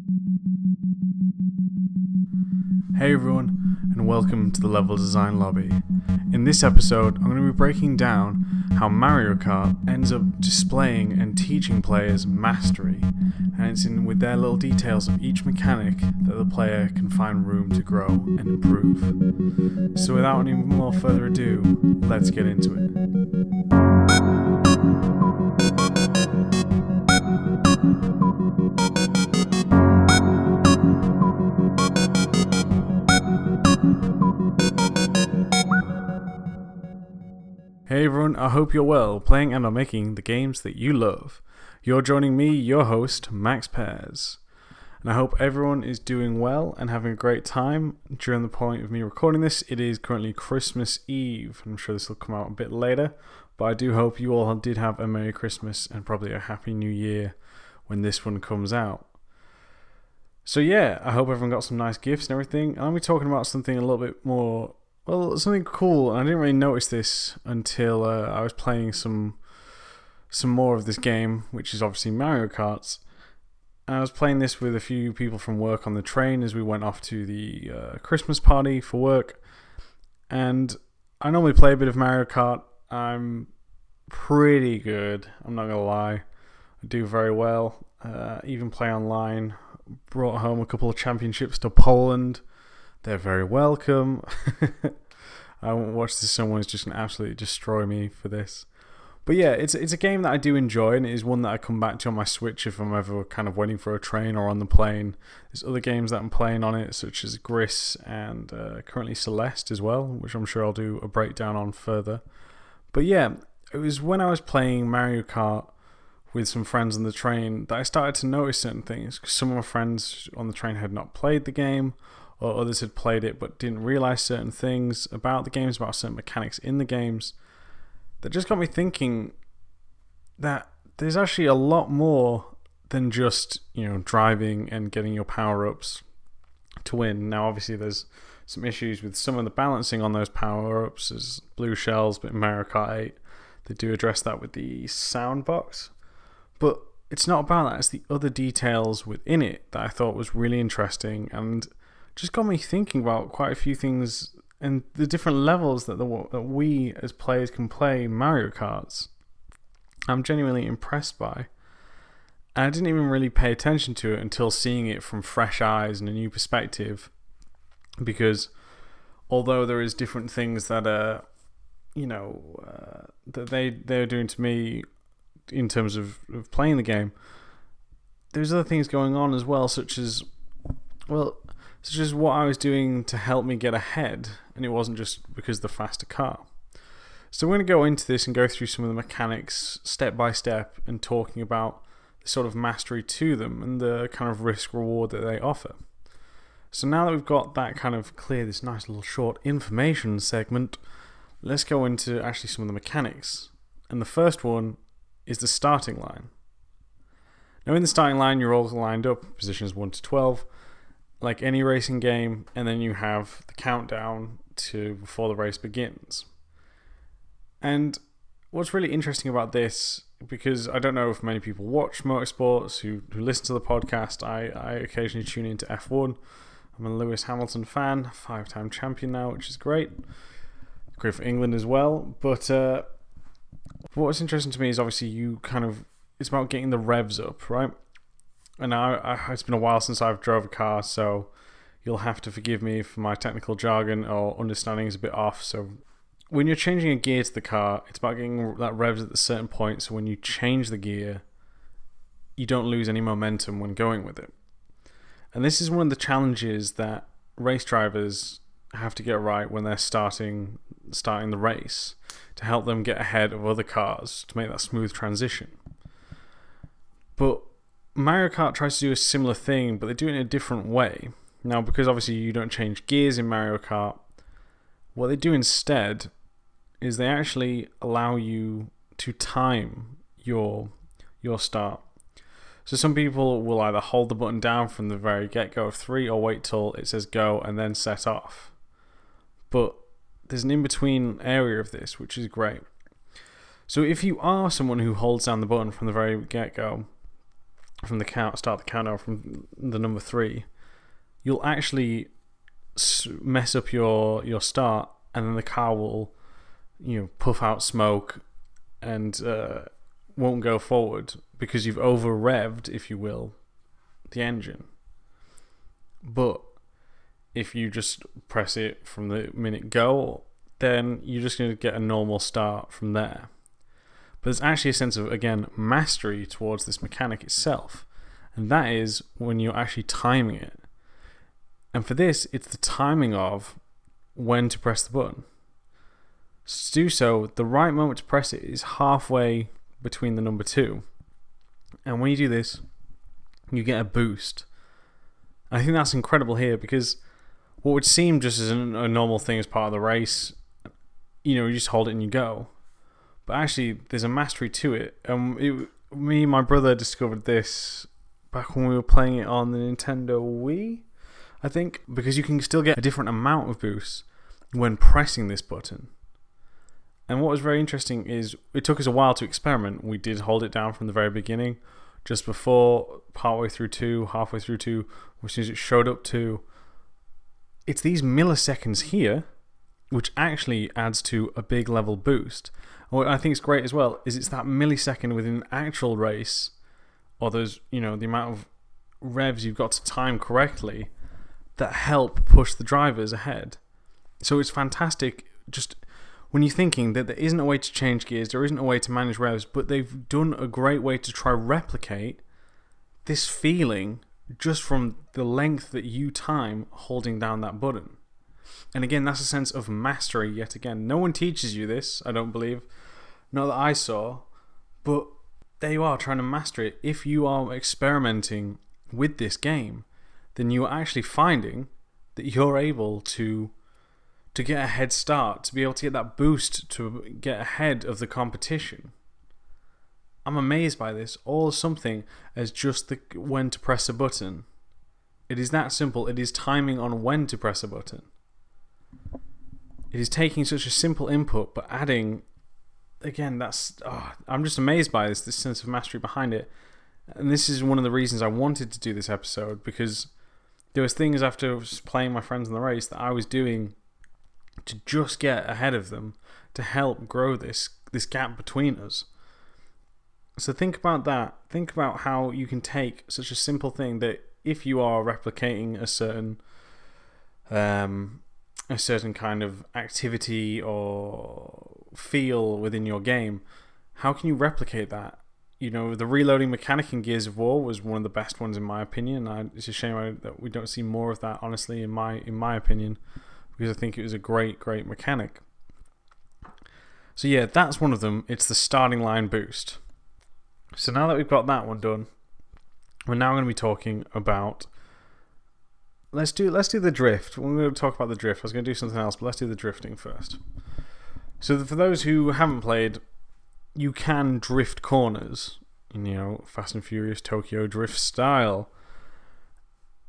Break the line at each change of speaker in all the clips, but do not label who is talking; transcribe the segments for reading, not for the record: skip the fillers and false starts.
Hey everyone, and welcome to the Level Design Lobby. In this episode, I'm going to be breaking down how Mario Kart ends up displaying and teaching players mastery, and it's in with their little details of each mechanic that the player can find room to grow and improve. So without any more further ado, let's get into it. Hey everyone, I hope you're well, playing and or making the games that you love. You're joining me, your host, Max Pears. And I hope everyone is doing well and having a great time. During the point of me recording this, it is currently Christmas Eve. I'm sure this will come out a bit later, but I do hope you all did have a Merry Christmas and probably a Happy New Year when this one comes out. So yeah, I hope everyone got some nice gifts and everything. And I'll be talking about something a little bit more, well, something cool. And I didn't really notice this until I was playing some more of this game, which is obviously Mario Kart. And I was playing this with a few people from work on the train as we went off to the Christmas party for work. And I normally play a bit of Mario Kart. I'm pretty good, I'm not going to lie. I do very well. Even play online. Brought home a couple of championships to Poland. They're very welcome. I won't watch this. Someone's just going to absolutely destroy me for this. But yeah, it's a game that I do enjoy, and it is one that I come back to on my Switch if I'm ever kind of waiting for a train or on the plane. There's other games that I'm playing on it, such as Gris and currently Celeste as well, which I'm sure I'll do a breakdown on further. But yeah, it was when I was playing Mario Kart with some friends on the train that I started to notice certain things, because some of my friends on the train had not played the game, or others had played it but didn't realize certain things about the games, about certain mechanics in the games, that just got me thinking that there's actually a lot more than just, driving and getting your power-ups to win. Now, obviously, there's some issues with some of the balancing on those power-ups, as blue shells, but in Mario Kart 8, they do address that with the sound box. But it's not about that, it's the other details within it that I thought was really interesting and just got me thinking about quite a few things and the different levels that we as players can play Mario Karts. I'm genuinely impressed by. And I didn't even really pay attention to it until seeing it from fresh eyes and a new perspective, because although there is different things that are, that they're doing to me in terms of playing the game, there's other things going on as well, such as what I was doing to help me get ahead, and it wasn't just because of the faster car. So we're going to go into this and go through some of the mechanics step by step and talking about the sort of mastery to them and the kind of risk reward that they offer. So now that we've got that kind of clear, this nice little short information segment, let's go into actually some of the mechanics. And the first one is the starting line. Now in the starting line, you're all lined up, positions 1 to 12, like any racing game, and then you have the countdown to before the race begins. And what's really interesting about this, because I don't know if many people watch motorsports who listen to the podcast, I occasionally tune into F1. I'm a Lewis Hamilton fan, 5-time champion now, which is great. Great for England as well. But what's interesting to me is obviously it's about getting the revs up, right? And it's been a while since I've drove a car, so you'll have to forgive me for my technical jargon or understanding is a bit off. So when you're changing a gear to the car, it's about getting that revs at a certain point, so when you change the gear, you don't lose any momentum when going with it. And this is one of the challenges that race drivers have to get right when they're starting the race, to help them get ahead of other cars to make that smooth transition. But Mario Kart tries to do a similar thing, but they do it in a different way. Now, because obviously you don't change gears in Mario Kart, what they do instead is they actually allow you to time your start. So some people will either hold the button down from the very get-go of 3 or wait till it says go and then set off. But there's an in-between area of this, which is great. So if you are someone who holds down the button from the very get-go, from the start the countdown from the number 3, you'll actually mess up your start, and then the car will, puff out smoke and won't go forward because you've over revved, if you will, the engine. But if you just press it from the minute go, then you're just going to get a normal start from there. But there's actually a sense of, again, mastery towards this mechanic itself, and that is when you're actually timing it. And for this, it's the timing of when to press the button. To do so, the right moment to press it is halfway between the number 2. And when you do this, you get a boost. And I think that's incredible here, because what would seem just as a normal thing as part of the race, you just hold it and you go. But actually, there's a mastery to it. Me and my brother discovered this back when we were playing it on the Nintendo Wii, I think, because you can still get a different amount of boost when pressing this button. And what was very interesting is it took us a while to experiment. We did hold it down from the very beginning, just before, partway through 2, halfway through 2, as soon as it showed up 2. It's these milliseconds here which actually adds to a big level boost. And what I think is great as well is it's that millisecond within an actual race, or those, the amount of revs you've got to time correctly that help push the drivers ahead. So it's fantastic just when you're thinking that there isn't a way to change gears, there isn't a way to manage revs, but they've done a great way to try replicate this feeling just from the length that you time holding down that button. And again, that's a sense of mastery yet again. No one teaches you this, I don't believe. Not that I saw. But there you are, trying to master it. If you are experimenting with this game, then you are actually finding that you're able to get a head start, to be able to get that boost, to get ahead of the competition. I'm amazed by this. All something as just when to press a button. It is that simple. It is timing on when to press a button. It is taking such a simple input, but adding, again, I'm just amazed by this sense of mastery behind it. And this is one of the reasons I wanted to do this episode, because there was things after playing my friends in the race that I was doing to just get ahead of them, to help grow this gap between us. So think about that. Think about how you can take such a simple thing that if you are replicating a certain kind of activity or feel within your game, how can you replicate that? The reloading mechanic in Gears of War was one of the best ones in my opinion. It's a shame that we don't see more of that, honestly, in my opinion, because I think it was a great mechanic. So yeah, that's one of them. It's the starting line boost. So now that we've got that one done, we're now going to be talking about, let's do the drift. We're going to talk about the drift. I was going to do something else, but let's do the drifting first. So for those who haven't played, you can drift corners in, Fast and Furious Tokyo Drift style.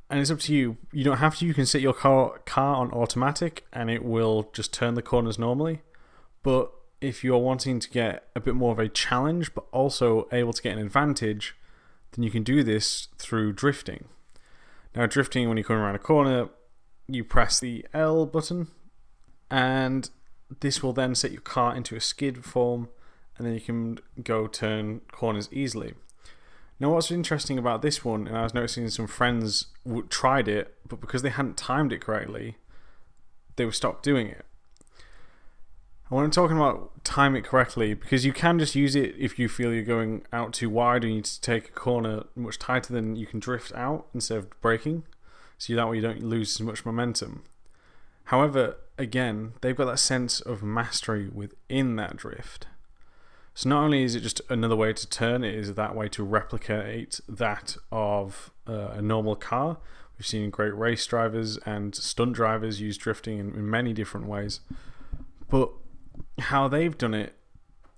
And it's up to you. You don't have to. You can set your car on automatic and it will just turn the corners normally. But if you're wanting to get a bit more of a challenge, but also able to get an advantage, then you can do this through drifting. Now, drifting, when you come around a corner, you press the L button, and this will then set your car into a skid form, and then you can go turn corners easily. Now, what's interesting about this one, and I was noticing some friends tried it, but because they hadn't timed it correctly, they would stop doing it. And when I'm talking about time it correctly, because you can just use it if you feel you're going out too wide and you need to take a corner much tighter, than you can drift out instead of braking. So that way you don't lose as much momentum. However, again, they've got that sense of mastery within that drift. So not only is it just another way to turn, it is that way to replicate that of a normal car. We've seen great race drivers and stunt drivers use drifting in many different ways. But how they've done it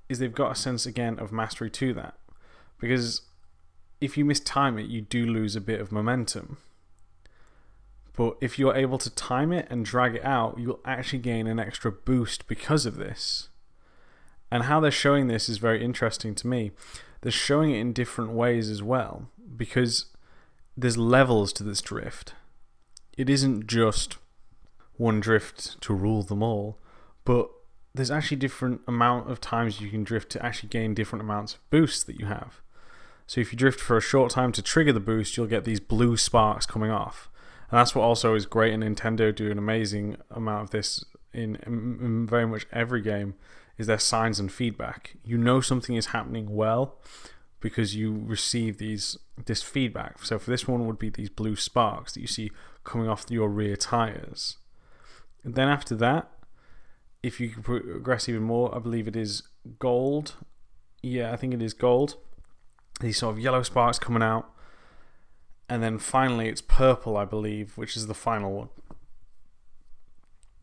is they've got a sense, again, of mastery to that. Because if you mistime it, you do lose a bit of momentum. But if you're able to time it and drag it out, you'll actually gain an extra boost because of this. And how they're showing this is very interesting to me. they're showing it in different ways as well, because there's levels to this drift. It isn't just one drift to rule them all, but there's actually different amount of times you can drift to actually gain different amounts of boosts that you have. So if you drift for a short time to trigger the boost, you'll get these blue sparks coming off. And that's what also is great, and Nintendo do an amazing amount of this in very much every game, is their signs and feedback. You know something is happening well because you receive this feedback. So for this one would be these blue sparks that you see coming off your rear tires. And then after that, if you progress even more, I believe it is gold. Yeah, I think it is gold. These sort of yellow sparks coming out. And then finally it's purple, I believe, which is the final one.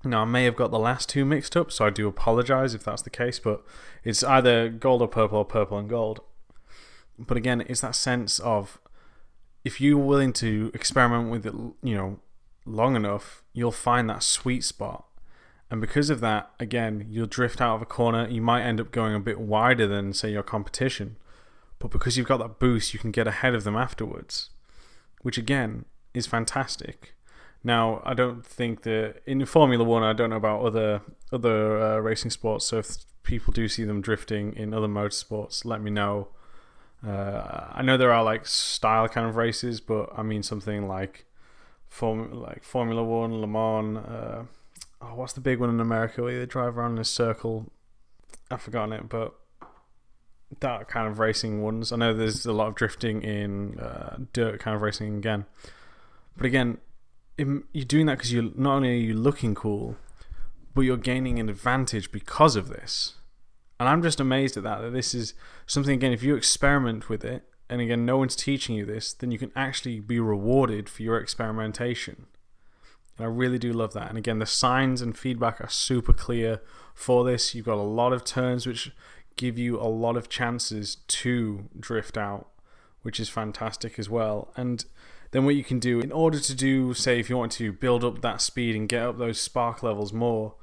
Now, I may have got the last two mixed up, so I do apologize if that's the case, but it's either gold or purple and gold. But again, it's that sense of, if you're willing to experiment with it, long enough, you'll find that sweet spot. And because of that, again, you'll drift out of a corner. You might end up going a bit wider than, say, your competition. But because you've got that boost, you can get ahead of them afterwards, which again is fantastic. Now, I don't think that in Formula 1, I don't know about other racing sports, so if people do see them drifting in other motorsports, let me know. I know there are like style kind of races, but I mean something like Formula 1, Le Mans, what's the big one in America where they drive around in a circle? I've forgotten it, but that kind of racing ones. I know there's a lot of drifting in dirt kind of racing again. But again, you're doing that because not only are you looking cool, but you're gaining an advantage because of this. And I'm just amazed at that this is something, again, if you experiment with it, and again, no one's teaching you this, then you can actually be rewarded for your experimentation. And I really do love that. And again, the signs and feedback are super clear for this. You've got a lot of turns which give you a lot of chances to drift out, which is fantastic as well. And then what you can do in order to do, say, if you want to build up that speed and get up those spark levels more,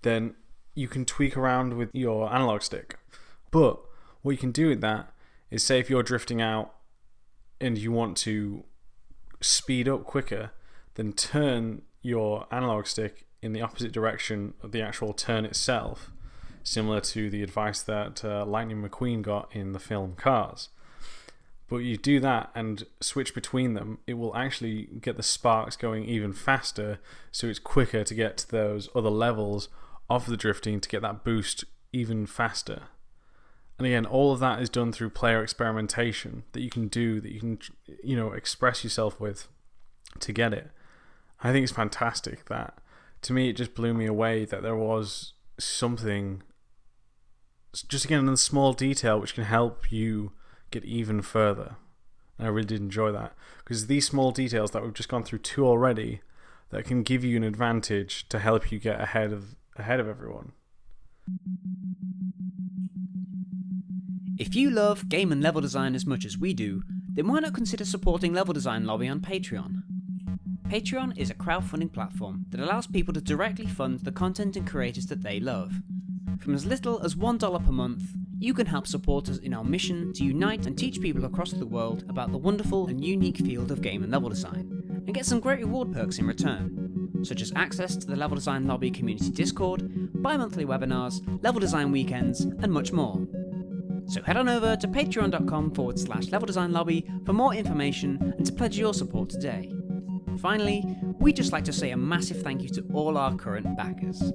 then you can tweak around with your analog stick. But what you can do with that is, say if you're drifting out and you want to speed up quicker, then turn your analog stick in the opposite direction of the actual turn itself, similar to the advice that Lightning McQueen got in the film Cars. But you do that and switch between them, it will actually get the sparks going even faster, so it's quicker to get to those other levels of the drifting to get that boost even faster. And again, all of that is done through player experimentation that you can do, that you can express yourself with to get it. I think it's fantastic that, to me, it just blew me away that there was something, just again, in a small detail which can help you get even further. And I really did enjoy that, because these small details that we've just gone through two already, that can give you an advantage to help you get ahead of everyone.
If you love game and level design as much as we do, then why not consider supporting Level Design Lobby on Patreon? Patreon is a crowdfunding platform that allows people to directly fund the content and creators that they love. From as little as $1 per month, you can help support us in our mission to unite and teach people across the world about the wonderful and unique field of game and level design, and get some great reward perks in return, such as access to the Level Design Lobby community Discord, bi-monthly webinars, level design weekends, and much more. So head on over to patreon.com/Level Design Lobby for more information and to pledge your support today. Finally, we'd just like to say a massive thank you to all our current backers.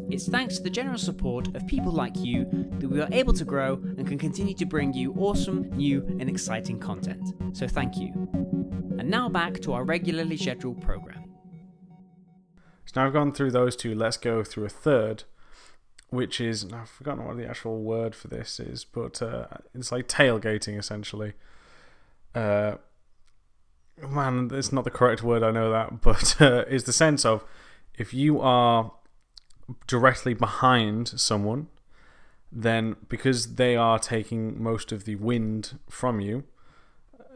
It's thanks to the generous support of people like you that we are able to grow and can continue to bring you awesome, new and exciting content. So thank you. And now back to our regularly scheduled program.
So now I've gone through those two, let's go through a third, which is, I've forgotten what the actual word for this is, but it's like tailgating essentially. Man, it's not the correct word, I know that, but it's the sense of, if you are directly behind someone, then because they are taking most of the wind from you,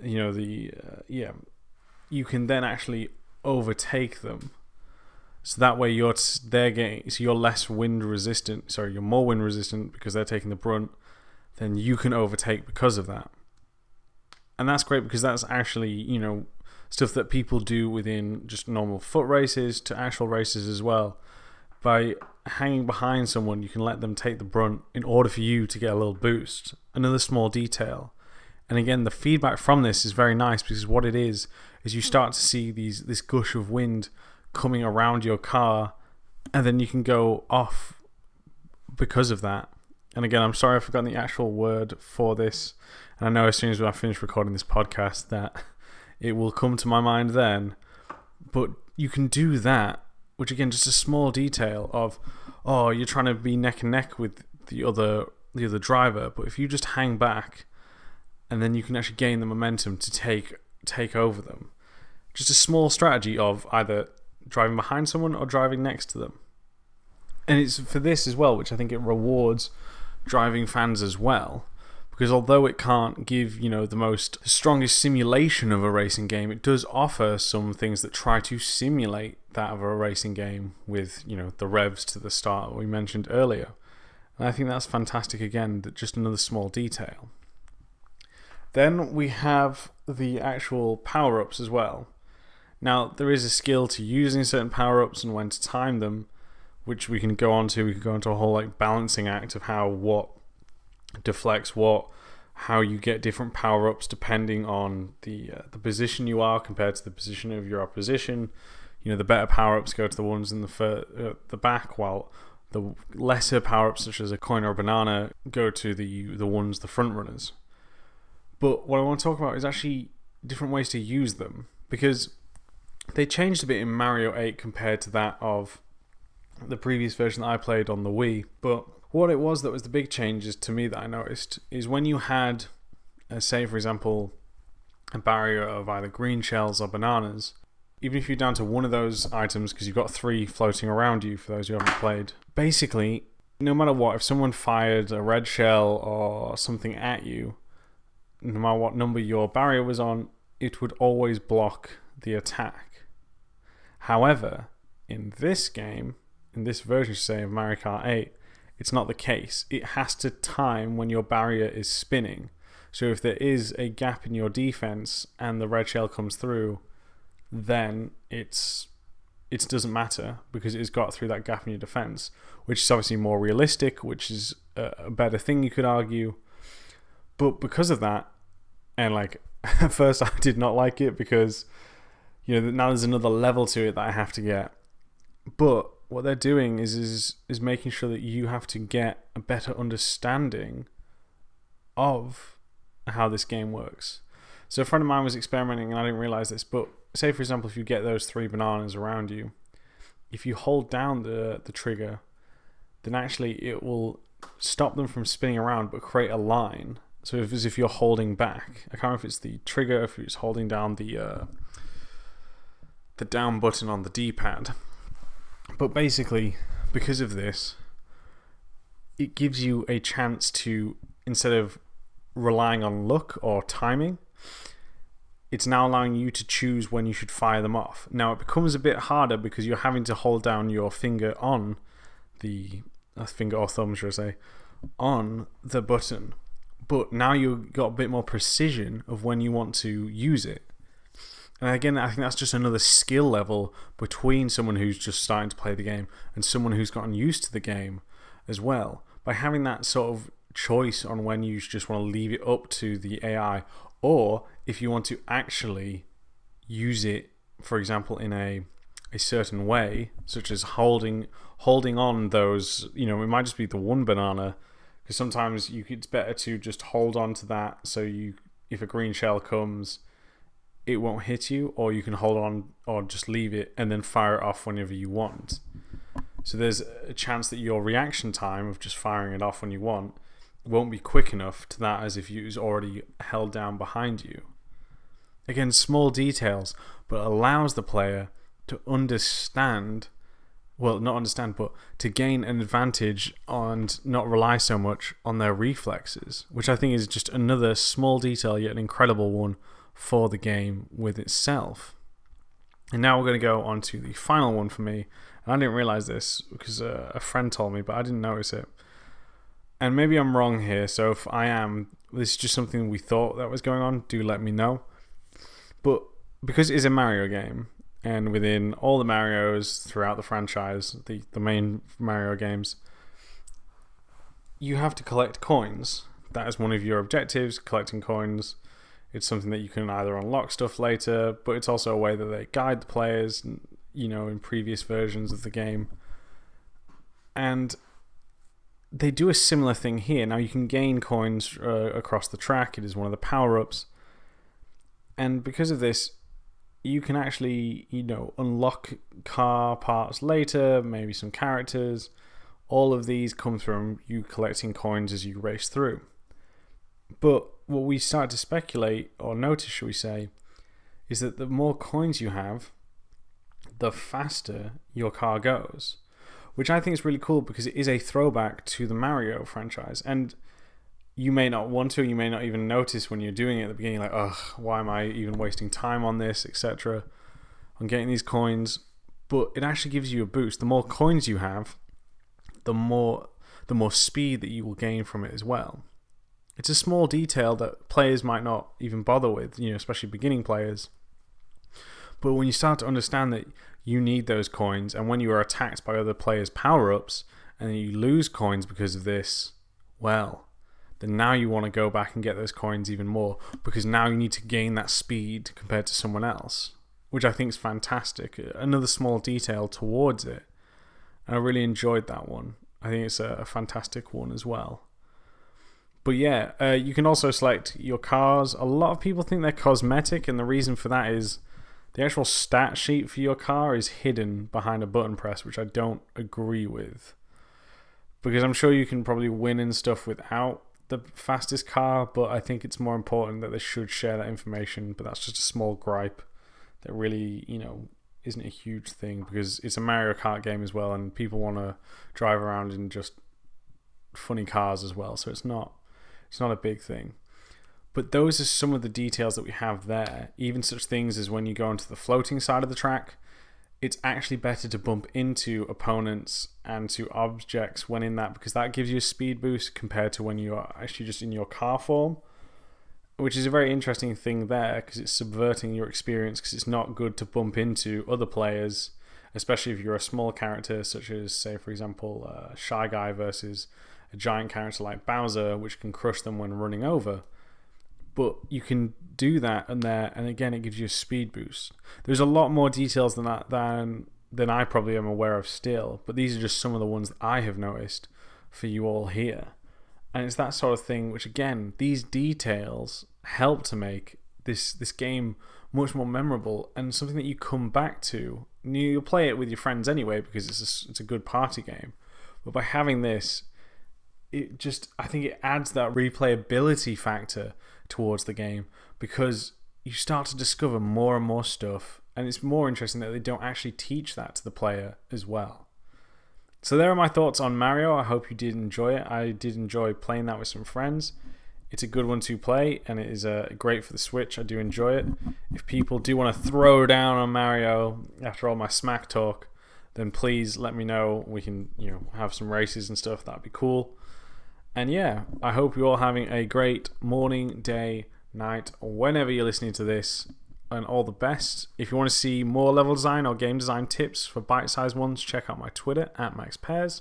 you can then actually overtake them. So that way you're less wind resistant. Sorry, you're more wind resistant because they're taking the brunt. then you can overtake because of that. And that's great because that's actually, stuff that people do within just normal foot races to actual races as well. By hanging behind someone, you can let them take the brunt in order for you to get a little boost. Another small detail. And again, the feedback from this is very nice because what it is you start to see this gush of wind coming around your car, and then you can go off because of that. And again, I'm sorry I've forgotten the actual word for this. And I know as soon as I finish recording this podcast that it will come to my mind then. But you can do that, which again, just a small detail of, you're trying to be neck and neck with the other driver. But if you just hang back, and then you can actually gain the momentum to take over them. Just a small strategy of either driving behind someone or driving next to them. And it's for this as well, which I think it rewards driving fans as well. Because although it can't give, the strongest simulation of a racing game, it does offer some things that try to simulate that of a racing game with, the revs to the start we mentioned earlier. And I think that's fantastic again, that just another small detail. Then we have the actual power-ups as well. Now, there is a skill to using certain power-ups and when to time them, which we can go on to. We could go into a whole balancing act of what deflects what, how you get different power-ups depending on the position you are compared to the position of your opposition. The better power-ups go to the ones in the back, while the lesser power-ups, such as a coin or a banana, go to the ones, the front runners. But what I want to talk about is actually different ways to use them, because they changed a bit in Mario 8 compared to that of the previous version that I played on the Wii. But what it was that was the big changes to me that I noticed is when you had, say for example, a barrier of either green shells or bananas, even if you're down to one of those items, because you've got 3 floating around you for those who haven't played, basically, no matter what, if someone fired a red shell or something at you, no matter what number your barrier was on, it would always block the attack. However, in this game, in this version, say, of Mario Kart 8, it's not the case. It has to time when your barrier is spinning. So if there is a gap in your defense and the red shell comes through, then it doesn't matter because it's got through that gap in your defense, which is obviously more realistic, which is a better thing, you could argue. But because of that, and at first I did not like it because now there's another level to it that I have to get. But what they're doing is making sure that you have to get a better understanding of how this game works. So a friend of mine was experimenting, and I didn't realize this, but say for example, if you get those 3 bananas around you, if you hold down the trigger, then actually it will stop them from spinning around but create a line. So as if you're holding back. I can't remember if it's the trigger, if it's holding down the down button on the D-pad. But basically, because of this, it gives you a chance to, instead of relying on luck or timing, it's now allowing you to choose when you should fire them off. Now, it becomes a bit harder because you're having to hold down your finger on the finger or thumb, should I say, on the button. But now you've got a bit more precision of when you want to use it. And again, I think that's just another skill level between someone who's just starting to play the game and someone who's gotten used to the game as well. By having that sort of choice on when you just want to leave it up to the AI, or if you want to actually use it, for example, in a certain way, such as holding on those, it might just be the one banana, because sometimes it's better to just hold on to that so if a green shell comes, it won't hit you, or you can hold on or just leave it and then fire it off whenever you want. So there's a chance that your reaction time of just firing it off when you want won't be quick enough to that as if it was already held down behind you. Again, small details, but allows the player to understand, well, not understand, but to gain an advantage and not rely so much on their reflexes, which I think is just another small detail, yet an incredible one for the game with itself. And now we're going to go on to the final one for me. And I didn't realize this because a friend told me, but I didn't notice it. And maybe I'm wrong here, so if I am, this is just something we thought that was going on, do let me know. But because it is a Mario game, and within all the Marios throughout the franchise, the main Mario games, you have to collect coins. That is one of your objectives, collecting coins. It's something that you can either unlock stuff later, but it's also a way that they guide the players, in previous versions of the game. And they do a similar thing here. Now you can gain coins across the track. It is one of the power-ups. And because of this, you can actually, unlock car parts later, maybe some characters. All of these come from you collecting coins as you race through. But what we start to speculate, or notice, shall we say, is that the more coins you have, the faster your car goes. Which I think is really cool because it is a throwback to the Mario franchise. And you may not want to, you may not even notice when you're doing it at the beginning, like, ugh, why am I even wasting time on this, etc. on getting these coins. But it actually gives you a boost. The more coins you have, the more speed that you will gain from it as well. It's a small detail that players might not even bother with, especially beginning players. But when you start to understand that you need those coins, and when you are attacked by other players' power-ups, and then you lose coins because of this, well, then now you want to go back and get those coins even more, because now you need to gain that speed compared to someone else, which I think is fantastic. Another small detail towards it. And I really enjoyed that one. I think it's a fantastic one as well. But yeah, you can also select your cars. A lot of people think they're cosmetic, and the reason for that is the actual stat sheet for your car is hidden behind a button press, which I don't agree with. Because I'm sure you can probably win and stuff without the fastest car, but I think it's more important that they should share that information. But that's just a small gripe that really, isn't a huge thing, because it's a Mario Kart game as well, and people want to drive around in just funny cars as well, so it's not a big thing. But those are some of the details that we have there. Even such things as when you go onto the floating side of the track, it's actually better to bump into opponents and to objects when in that, because that gives you a speed boost compared to when you are actually just in your car form, which is a very interesting thing there, because it's subverting your experience, because it's not good to bump into other players, especially if you're a small character, such as, say, for example, Shy Guy versus a giant character like Bowser, which can crush them when running over. But you can do that and again, it gives you a speed boost. There's a lot more details than that than I probably am aware of still, but these are just some of the ones that I have noticed for you all here. And it's that sort of thing which, again, these details help to make this game much more memorable and something that you come back to. You'll play it with your friends anyway because it's a good party game. But by having this, I think it adds that replayability factor towards the game, because you start to discover more and more stuff, and it's more interesting that they don't actually teach that to the player as well. So there are my thoughts on Mario. I hope you did enjoy it. I did enjoy playing that with some friends. It's a good one to play, and it is great for the Switch. I do enjoy it. If people do want to throw down on Mario after all my smack talk, then please let me know. We can have some races and stuff. That'd be cool. And yeah, I hope you're all having a great morning, day, night, or whenever you're listening to this, and all the best. If you want to see more level design or game design tips for bite-sized ones, check out my Twitter @MaxPairs.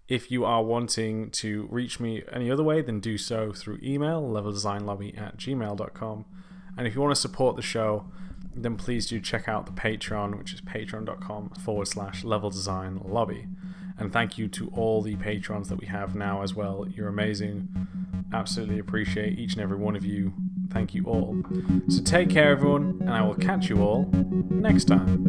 If you are wanting to reach me any other way, then do so through email, leveldesignlobby@gmail.com. And if you want to support the show, then please do check out the Patreon, which is patreon.com/leveldesignlobby. And thank you to all the patrons that we have now as well. You're amazing. Absolutely appreciate each and every one of you. Thank you all. So take care, everyone, and I will catch you all next time.